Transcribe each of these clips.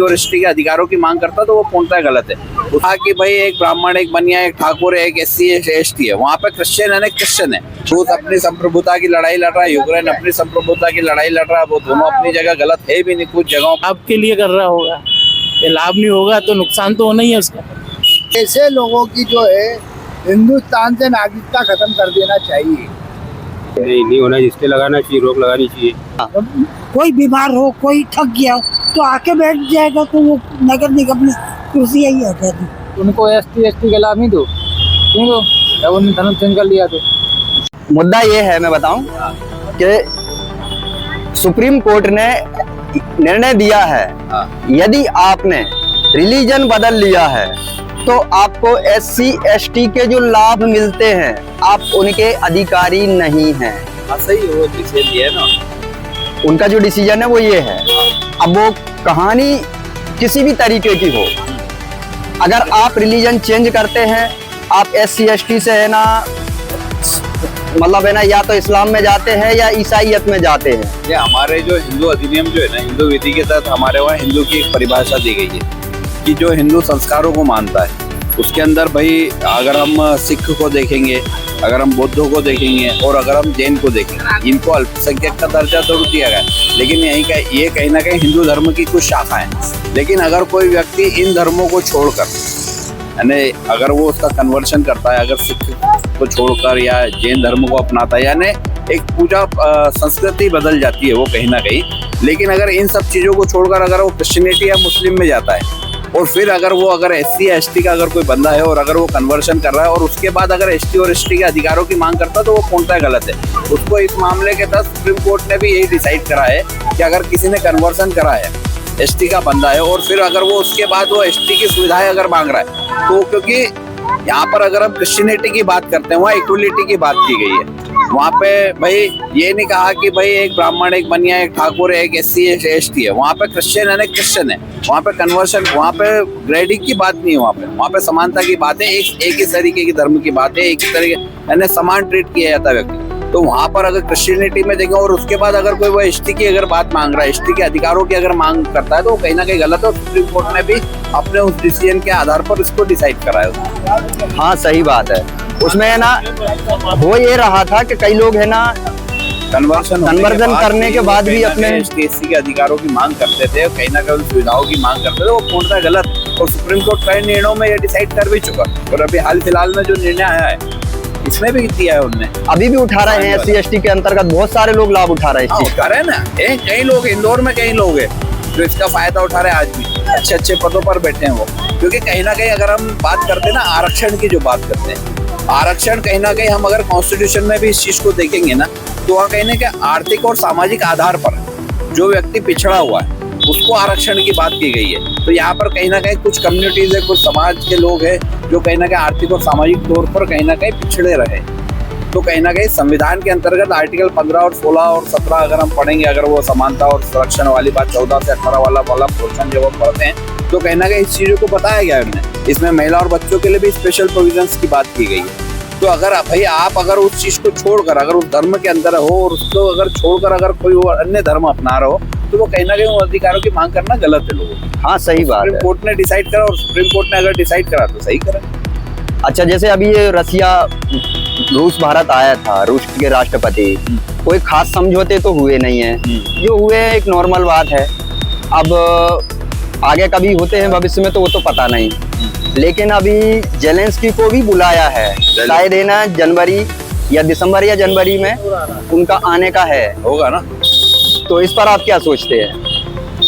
और एसटी के अधिकारों की मांग करता तो वो पूर्णतः गलत है। कहा कि भाई एक ब्राह्मण, एक बनिया, एक ठाकुर है, एक एससी है, एसटी है। वहाँ पे क्रिश्चियन है, क्रिश्चियन है। रूस अपनी संप्रभुता की लड़ाई लड़ रहा है, यूक्रेन अपनी संप्रभुता की लड़ाई लड़ रहा है। वो दोनों अपनी जगह गलत है भी नहीं। कुछ जगहों आपके लिए कर रहा होगा, ये लाभ नहीं होगा तो नुकसान तो होना ही है उसका। ऐसे लोगों की जो है हिंदुस्तान से नागरिकता खत्म कर देना चाहिए। नहीं होना, जिसके लगाना चाहिए, रोक लगानी चाहिए। कोई बीमार हो, कोई थक गया तो आके बैठ जाएगा, तो वो नगर निगम में कुर्सी यही हटा दी। उनको एसटी का लाभ नहीं दो, क्यों दो? जब उन्होंने धर्म चेंज कर लिया तो मुद्दा ये है, मैं बताऊं कि सुप्रीम कोर्ट ने निर्णय दिया है, यदि आपने रिलीजन बदल लिया है तो आपको एससी एसटी के जो लाभ मिलते हैं आप उनके अधिकारी नहीं हैं। सही वो है ना, उनका जो डिसीजन है वो ये है। अब वो कहानी किसी भी तरीके की हो, अगर आप रिलीजन चेंज करते हैं, आप एससी एसटी से है ना, मतलब है ना, या तो इस्लाम में जाते हैं या ईसाईयत में जाते हैं। ये हमारे जो हिंदू अधिनियम जो है ना, हिंदू विधि के तहत हमारे वहाँ हिंदू की एक परिभाषा दी गई है कि जो हिंदू संस्कारों को मानता है उसके अंदर भाई, अगर हम सिख को देखेंगे, अगर हम बौद्धों को देखेंगे और अगर हम जैन को देखेंगे, इनको अल्पसंख्यक का दर्जा जरूर दिया गया है, लेकिन यही का ये कहीं ना कहीं हिंदू धर्म की कुछ शाखा है। लेकिन अगर कोई व्यक्ति इन धर्मों को छोड़कर, यानी अगर वो उसका कन्वर्शन करता है, अगर सिख को छोड़कर या जैन धर्म को अपनाता है, यानी एक पूजा संस्कृति बदल जाती है वो कहीं ना कहीं। लेकिन अगर इन सब चीज़ों को छोड़कर अगर वो क्रिश्चियनिटी या मुस्लिम में जाता है और फिर अगर एससी या एसटी का अगर कोई बंदा है और अगर वो कन्वर्शन कर रहा है और उसके बाद अगर एसटी और एसटी के अधिकारों की मांग करता है तो वो पूर्णतः गलत है। उसको इस मामले के तहत सुप्रीम कोर्ट ने भी यही डिसाइड करा है कि अगर किसी ने कन्वर्सन करा है, एसटी का बंदा है और फिर अगर वो उसके बाद वो एसटी की सुविधाएं अगर मांग रहा है, तो क्योंकि यहाँ पर अगर हम क्रिश्चियनिटी की बात करते हैं, वहाँ इक्वलिटी की बात की गई है। वहाँ पे भाई ये नहीं कहा कि भाई एक ब्राह्मण, एक बनिया, एक ठाकुर है, एक एससी है, एसटी है। वहाँ पे क्रिश्चियन है, क्रिश्चियन है। वहाँ पे कन्वर्शन, वहाँ पे ग्रेडिंग की बात नहीं है। वहाँ पे समानता की बात है, एक ही तरीके की धर्म की बात है, एक ही तरीके यानी समान ट्रीट किया जाता है व्यक्ति। तो वहाँ पर अगर क्रिश्चियनिटी में देखें और उसके बाद अगर कोई वो एसटी की अगर बात मांग रहा है, एसटी के अधिकारों की अगर मांग करता है, तो वो कहीं ना कहीं गलत है। और सुप्रीम कोर्ट ने भी अपने उस डिसीजन के आधार पर इसको डिसाइड करा है। हाँ, सही बात है। उसमें है ना, वो ये रहा था कि कई लोग है ना कन्वर्जन करने के बाद भी अपने एससी के अधिकारों की मांग करते थे, कहीं ना कहीं सुविधाओं की मांग करते थे, वो पूर्णतः गलत। और सुप्रीम कोर्ट कई निर्णयों में ये डिसाइड कर भी चुका। और अभी हाल फिलहाल में जो निर्णय आया है इसमें भी दिया है उन्होंने, अभी भी उठा रहे हैं। एससी एसटी के अंतर्गत बहुत सारे लोग लाभ उठा रहे हैं इस चीज का। ना कई लोग, इंदौर में कई लोग हैं जो इसका फायदा उठा रहे हैं, आज भी अच्छे अच्छे पदों पर बैठे हैं वो। क्योंकि कहीं ना कहीं अगर हम बात करते हैं ना आरक्षण की, जो बात करते हैं आरक्षण, कहीं ना कहीं हम अगर कॉन्स्टिट्यूशन में भी इस चीज को देखेंगे ना, तो वहाँ कहीं ना कहीं आर्थिक और सामाजिक आधार पर जो व्यक्ति पिछड़ा हुआ है उसको आरक्षण की बात की गई है। तो यहाँ पर कहीं ना कहीं कुछ कम्युनिटीज है, कुछ समाज के लोग हैं जो कहीं ना कहीं आर्थिक और सामाजिक तौर पर कहीं ना कहीं पिछड़े रहे। तो कहीं ना कहीं संविधान के अंतर्गत आर्टिकल 15 और 16 और 17 अगर हम पढ़ेंगे, अगर वो समानता और संरक्षण वाली बात 14 से 18 वाला पोर्शन जब हम पढ़ते हैं, तो कहीं ना कहीं इस चीजों को बताया गया है। इसमें महिला और बच्चों के लिए भी स्पेशल प्रोविजंस की बात की गई है। तो अगर भाई आप अगर उस चीज को छोड़कर अगर उस धर्म के अंदर हो और उसको अगर छोड़कर अगर कोई अन्य धर्म अपना रहा हो, तो वो कहीं ना कहीं उन अधिकारों की मांग करना गलत है लोगों को। हाँ, सही बात है। सुप्रीम कोर्ट ने डिसाइड करा और सुप्रीम कोर्ट ने अगर डिसाइड करा तो सही करा। अच्छा, जैसे अभी ये रूस भारत आया था, रूस के राष्ट्रपति, कोई खास समझौते तो हुए नहीं है, जो हुए एक नॉर्मल बात है। अब आगे कभी होते हैं भविष्य में तो वो तो पता नहीं, लेकिन अभी जेलेंस्की को भी बुलाया है, शायद है ना जनवरी या दिसंबर या जनवरी में उनका आने का है, होगा ना। तो इस पर आप क्या सोचते हैं?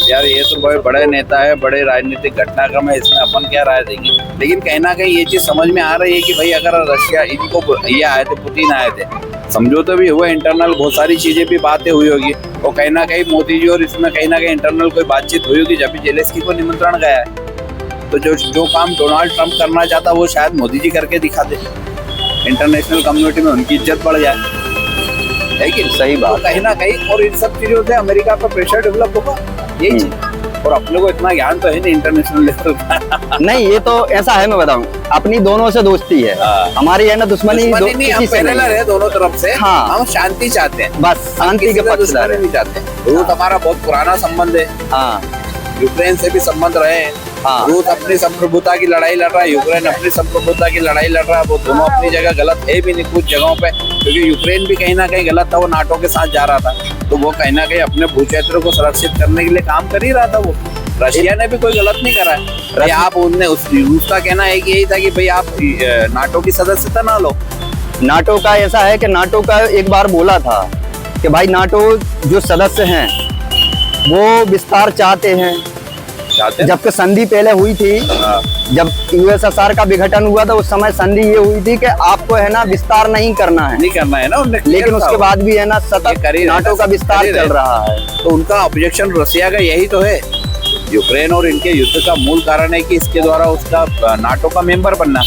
यार ये तो बड़े नेता है, बड़े राजनीतिक घटनाक्रम है, इसमें अपन क्या राय देंगे। लेकिन कहीं ना कहीं ये चीज समझ में आ रही है कि भाई अगर रशिया इनको ये आए थे, पुतिन आए थे, समझौते भी हुए, इंटरनल बहुत सारी चीजें भी बातें हुई होगी, और कहीं ना कहीं मोदी जी और इसमें कहीं ना कहीं इंटरनल कोई बातचीत हुई होगी। जब भी जेलेंस्की को निमंत्रण गया है तो जो काम डोनाल्ड ट्रंप करना चाहता वो शायद मोदी जी करके दिखा दे, इंटरनेशनल कम्युनिटी में उनकी इज्जत बढ़ जाए, है कि सही बात। तो कहीं ना कहीं और इन सब चीजों से अमेरिका पर प्रेशर डेवलप होगा, यही चीज। और अपने को इतना ज्ञान तो है नहीं इंटरनेशनल लेवल का। नहीं, ये तो ऐसा है, मैं बताऊं, अपनी दोनों से दोस्ती है, हमारी है ना दुश्मनी नहीं, हम पैरेलल है दोनों तरफ से। हाँ, हम शांति चाहते हैं, बस शांति के पक्षधर नहीं चाहते। रूस हमारा बहुत पुराना संबंध है। हाँ, यूक्रेन से भी संबंध रहे हैं। हाँ। रूस अपनी संप्रभुता की लड़ाई लड़ रहा है, यूक्रेन अपनी संप्रभुता की लड़ाई लड़ रहा है। वो दोनों अपनी जगह गलत है भी नहीं कुछ जगहों पे, क्योंकि यूक्रेन भी कहीं ना कहीं गलत था, वो नाटो के साथ जा रहा था, तो वो कहीं ना कहीं अपने भूक्षेत्र को सुरक्षित करने के लिए काम कर ही रहा था। वो रशिया ने भी कोई गलत नहीं करा है। भाई आप उनने उस रूस का कहना है कि यही था कि भाई आप नाटो की सदस्यता ना लो। नाटो का ऐसा है कि नाटो का एक बार बोला था कि भाई नाटो जो सदस्य हैं वो विस्तार चाहते हैं। जबकि संधि पहले हुई थी, जब यूएसएसआर का विघटन हुआ था उस समय संधि ये हुई थी कि आपको है ना विस्तार नहीं करना है ना उनने, लेकिन उसके बाद भी है ना सतत नाटो का विस्तार चल रहा है। तो उनका ऑब्जेक्शन रशिया का यही तो है। यूक्रेन और इनके युद्ध का मूल कारण है कि इसके द्वारा उसका नाटो का मेंबर बनना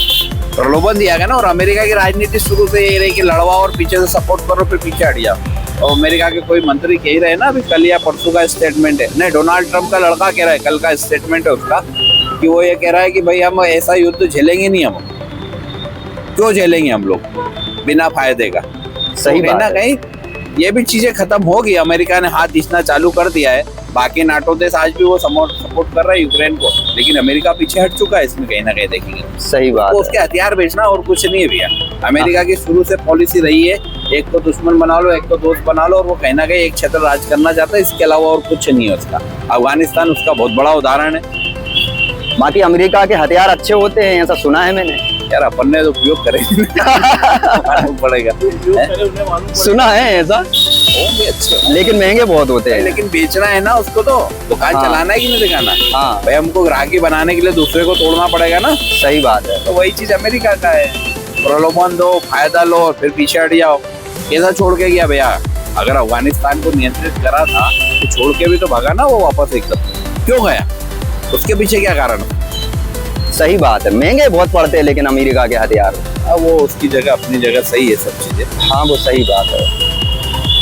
प्रलोभन दिया गया ना। और अमेरिका की राजनीति शुरू से यही रही कि लड़वाओ और पीछे से सपोर्ट करो फिर पीछे हट जाओ। और अमेरिका के कोई मंत्री कह ही रहे ना, अभी कल या परसों का स्टेटमेंट है, नहीं डोनाल्ड ट्रंप का लड़का कह रहा है, कल का स्टेटमेंट है उसका, कि वो ये कह रहा है कि भाई हम ऐसा युद्ध झेलेंगे नहीं, हम क्यों झेलेंगे हम लोग बिना फायदे का। सही बात है। कहीं ये भी चीजें खत्म होगी। अमेरिका ने हाथ खींचना चालू कर दिया है, बाकी नाटो देश आज भी वो सपोर्ट कर रहा है यूक्रेन को, लेकिन अमेरिका पीछे हट चुका है इसमें कहीं ना कहीं देखेंगे। सही बात तो उसके हथियार बेचना और कुछ नहीं है भैया। अमेरिका की शुरू से पॉलिसी रही है, एक को दुश्मन बना लो, एक को दोस्त बना लो, और वो कहीं ना कहीं एक क्षेत्र राज करना चाहता है, इसके अलावा और कुछ नहीं है उसका। अफगानिस्तान उसका बहुत बड़ा उदाहरण है। बाकी अमेरिका के हथियार अच्छे होते हैं ऐसा सुना है मैंने। यार अपन ने तो उपयोग करेंगे पड़ेगा, सुना है ऐसा, अच्छे लेकिन महंगे बहुत होते हैं। लेकिन बेचना है ना उसको, तो दुकान हाँ। चलाना है कि नहीं दिखाना। हाँ भाई हमको ग्राहकी बनाने के लिए दूसरे को तोड़ना पड़ेगा ना। सही बात है। तो वही चीज अमेरिका का है, प्रलोभन दो, फायदा लो और फिर पीछे हट जाओ। कैसा छोड़ के गया भैया? अगर अफगानिस्तान को नियंत्रित करा था तो छोड़ के भी तो भागा ना वो वापस एकदम, क्यों गया? उसके पीछे क्या कारण? सही बात है, महंगे बहुत पड़ते हैं लेकिन अमेरिका के हथियार। अब वो उसकी जगह अपनी जगह सही है सब चीजें। हाँ वो सही बात है।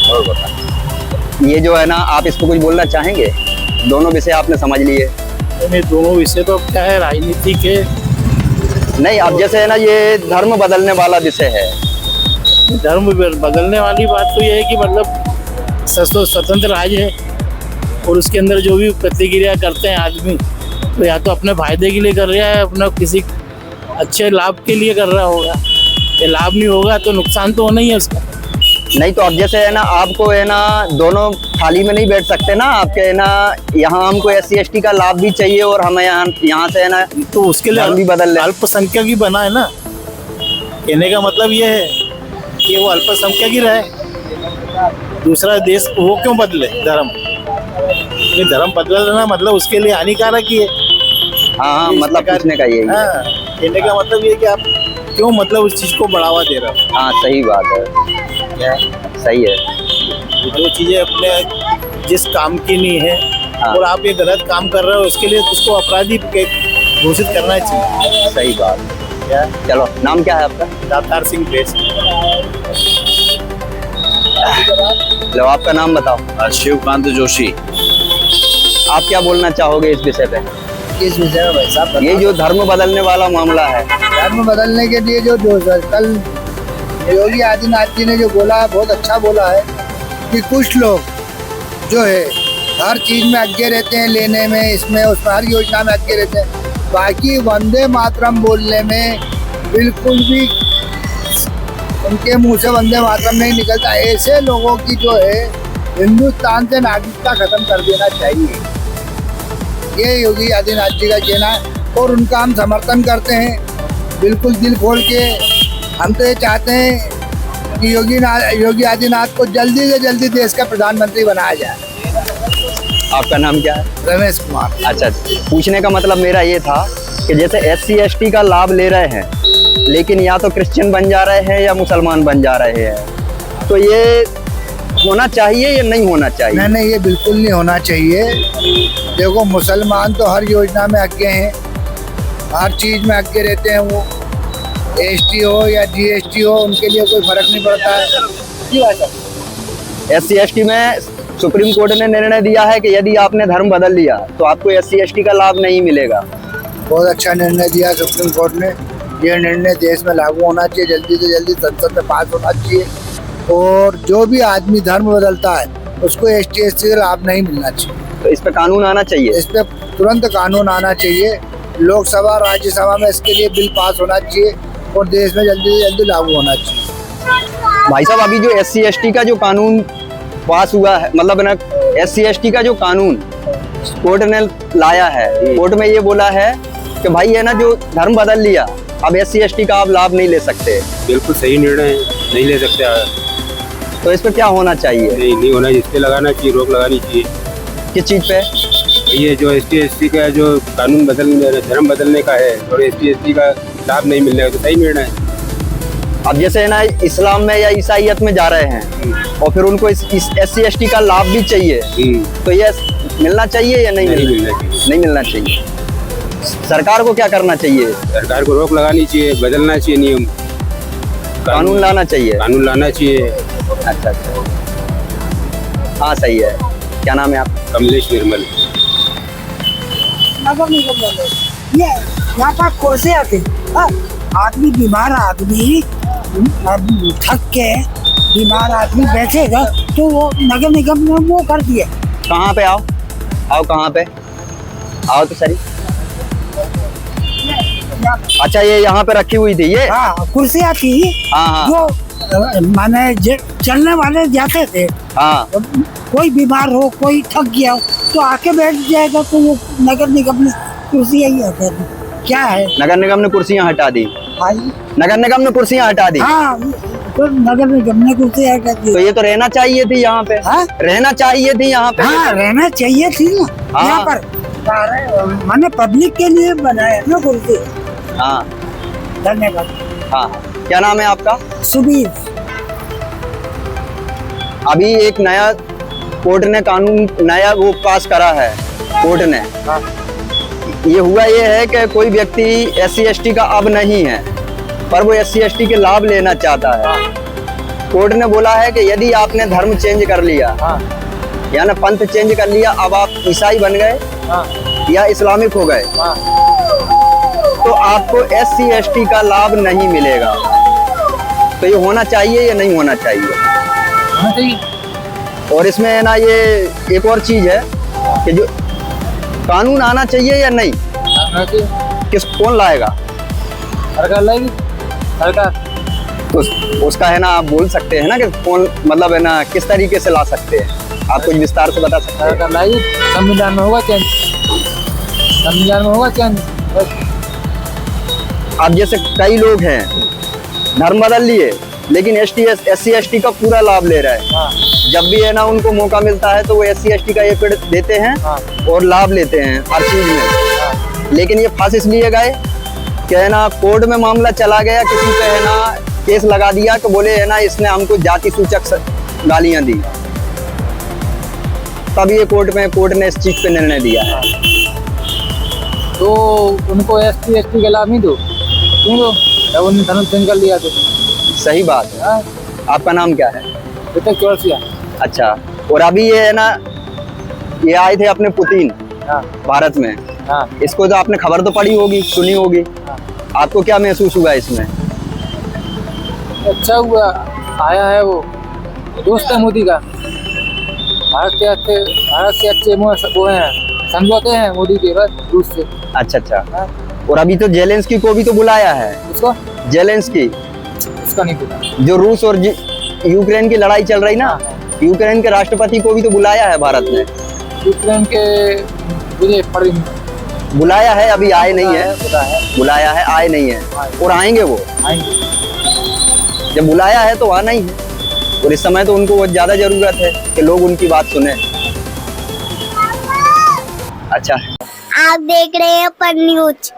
और बता, ये जो है ना, आप इस पर कुछ बोलना चाहेंगे? दोनों विषय आपने समझ लिए। नहीं, दोनों विषय तो क्या है, राजनीति के नहीं, अब जैसे है ना ये धर्म बदलने वाला विषय है। धर्म बदलने वाली बात तो ये है कि मतलब स्वतंत्र राज्य है और उसके अंदर जो भी प्रतिक्रिया करते हैं आदमी, तो या तो अपने फायदे के लिए कर रहा है, अपना किसी अच्छे लाभ के लिए कर रहा होगा। ये लाभ नहीं होगा तो नुकसान तो होना ही है उसका। नहीं तो अब जैसे है ना, आपको है ना दोनों थाली में नहीं बैठ सकते ना, आपके है ना यहाँ हमको SC/ST का लाभ भी चाहिए और हमें यहाँ से है ना तो उसके लिए धर्म भी बदल ले। अल्पसंख्यक ही बना है ना। कहने का मतलब ये है कि वो अल्पसंख्यक ही रहे, दूसरा देश वो क्यों बदले धर्म? धर्म बदलना मतलब उसके लिए हानिकारक ही है। हाँ मतलब पूछने का यही है। हाँ, कहने का मतलब ये है कि आप क्यों मतलब उस चीज को बढ़ावा दे रहे हो। हाँ सही बात है, सही है। जो चीजें अपने जिस काम की नहीं है हाँ। और आप ये गलत काम कर रहे हो, उसके लिए उसको अपराधी घोषित करना चाहिए। सही बात है। चलो, नाम क्या है आपका? दातार सिंह बेस। लो आपका नाम बताओ। शिवकांत जोशी। आप क्या बोलना चाहोगे इस विषय पे? किस विषय में भाई साहब? ये जो धर्म बदलने वाला मामला है, धर्म बदलने के लिए जो कल योगी आदित्यनाथ जी ने जो बोला है, बहुत अच्छा बोला है कि कुछ लोग जो है हर चीज में आगे रहते हैं, लेने में, इसमें उसमें, हर योजना में आगे रहते हैं, बाकी वंदे मातरम बोलने में बिल्कुल भी उनके मुंह से वंदे मातरम नहीं निकलता। ऐसे लोगों की जो है हिंदुस्तान से नागरिकता खत्म कर देना चाहिए, ये योगी आदित्यनाथ जी का कहना है और उनका हम समर्थन करते हैं बिल्कुल दिल खोल के। हम तो ये चाहते हैं कि योगी आदित्यनाथ को जल्दी से जल्दी देश का प्रधानमंत्री बनाया जाए। आपका नाम क्या है? रमेश कुमार। अच्छा, पूछने का मतलब मेरा ये था कि जैसे SC/ST का लाभ ले रहे हैं, लेकिन या तो क्रिश्चियन बन जा रहे हैं या मुसलमान बन जा रहे हैं, तो ये होना चाहिए या नहीं होना चाहिए? नहीं नहीं, ये बिल्कुल नहीं होना चाहिए। देखो, मुसलमान तो हर योजना में आगे हैं, हर चीज़ में आगे रहते हैं। वो ST हो या GST हो, उनके लिए कोई फर्क नहीं पड़ता है। SC/ST में सुप्रीम कोर्ट ने निर्णय दिया है कि यदि आपने धर्म बदल लिया तो आपको SC/ST का लाभ नहीं मिलेगा। बहुत अच्छा निर्णय दिया सुप्रीम कोर्ट ने। ये निर्णय देश में लागू होना चाहिए, जल्दी से जल्दी संसद में पास होना चाहिए। और जो भी आदमी धर्म बदलता है उसको ST/ST का लाभ नहीं मिलना चाहिए। तो इस पे कानून आना चाहिए। इस पे तुरंत कानून आना चाहिए। लोकसभा राज्यसभा में इसके लिए बिल पास होना चाहिए और देश में जल्दी से जल्दी लागू होना चाहिए। भाई साहब, अभी जो SC/ST का जो कानून पास हुआ है, मतलब ना SC/ST का जो कानून कोर्ट ने लाया है, कोर्ट में ये बोला है कि भाई है ना, जो धर्म बदल लिया अब SC/ST का आप लाभ नहीं ले सकते। बिल्कुल सही निर्णय है, नहीं ले सकते। तो इस पे क्या होना चाहिए? नहीं होना, इस पे लगाना चाहिए, रोक लगानी चाहिए। किस चीज पे? ये जो ST/ST का जो कानून धर्म बदलने का है और ST/ST का लाभ नहीं मिलने का, तो सही निर्णय है। अब जैसे है ना, इस्लाम में या ईसाईयत में जा रहे हैं और फिर उनको इस SC/ST का लाभ भी चाहिए, तो ये मिलना चाहिए या नहीं मिलना चाहिए? नहीं मिलना चाहिए। सरकार को क्या करना चाहिए? सरकार को रोक लगानी चाहिए, बदलना चाहिए नियम, कानून लाना चाहिए। कानून लाना चाहिए। अच्छा, हाँ सही है। क्या नाम है आप? कमलेश निर्मल। नगर निगम वाले ये यहाँ पर कुर्सी आती, हाँ, आदमी बीमार आदमी थक के बीमार आदमी बैठेगा तो वो नगर निगम ने वो कर दिए। कहाँ पे आओ कहाँ पे आओ तो सही। अच्छा, ये यहाँ पे रखी हुई थी ये? हाँ, कुर्सी आती हाँ। जो माने चलने वाले जाते थे, हाँ। कोई बीमार हो, कोई थक गया हो तो आके बैठ जाएगा, तो वो नगर निगम ने कुर्सी यही हटा दी। क्या है, नगर निगम ने कुर्सियाँ हटा दी। नगर निगम ने कुर्सियाँ हटा दी। हाँ, तो नगर निगम ने कुर्सी हटा दी। तो ये तो रहना चाहिए थी यहाँ पे। हाँ? रहना चाहिए थी यहाँ पे। हाँ, रहना चाहिए थी ना। हाँ। यहाँ पर मैंने पब्लिक के लिए बनाया ना कुर्सी। हाँ। धन्यवाद। हाँ, क्या नाम है आपका? सुबीर। अभी एक नया कोर्ट ने कानून नया वो पास करा है कोर्ट ने। ये हुआ ये है कि कोई व्यक्ति SC/ST का अब नहीं है, पर वो SC/ST के लाभ लेना चाहता है। कोर्ट ने बोला है कि यदि आपने धर्म चेंज कर लिया, यानी पंथ चेंज कर लिया, अब आप ईसाई बन गए या इस्लामिक हो गए, तो आपको SC/ST का लाभ नहीं मिलेगा। तो ये होना चाहिए या नहीं होना चाहिए? और इसमें है ना, ये एक और चीज है कि जो कानून आना चाहिए या नहीं, कौन लाएगा? सरकार लाएगी, सरकार। तो उसका है ना, आप बोल सकते हैं ना कि कौन, मतलब है ना, किस तरीके से ला सकते हैं? आप कुछ विस्तार से बता सकते हैं? सरकार लाएगी, संविधान में होगा चेंज, संविधान में होगा चेंज। अब जैसे कई लोग हैं धर्म बदल लिए, लेकिन SC/ST का पूरा लाभ ले रहा है। जब भी है ना उनको मौका मिलता है तो वो SC/ST का ये पेड़ देते हैं और लाभ लेते हैं हर चीज में। लेकिन ये फंस इसलिए गए कि है ना, कोर्ट में मामला चला गया, किसी पे है ना केस लगा दिया कि बोले है ना, इसने हमको जाति सूचक गालियां दी। तब ये कोर्ट ने इस चीज पे निर्णय दिया है। तो उनको SC/ST के लाभ नहीं दो, क्यों दो? जब उन्होंने धर्म चेंज कर लिया तो। सही बात है। आपका नाम क्या है? चौरसिया। अच्छा, और अभी ये है ना, ये आए थे अपने पुतिन भारत में। इसको तो आपने खबर तो पढ़ी होगी, सुनी होगी। आपको क्या महसूस हुआ इसमें? अच्छा हुआ, आया है वो दोस्त है मोदी का। भारत से अच्छे वो हैं, समझौते हैं मोदी के बाद रूस से। अच्छा। और अभी तो जेलेंस्की को भी तो बुलाया है। उसको जेलेंस्की, उसका नहीं पता। जो रूस और यूक्रेन की लड़ाई चल रही ना, यूक्रेन के राष्ट्रपति को भी तो बुलाया है भारत ने। यूक्रेन के मुझे बुलाया है, अभी आए नहीं है। बुलाया है, आए नहीं है, और आएंगे वो। जब बुलाया है तो आना ही है, और इस समय तो उनको बहुत ज्यादा जरूरत है कि लोग उनकी बात सुने। अच्छा, आप देख रहे हैं पर न्यूज।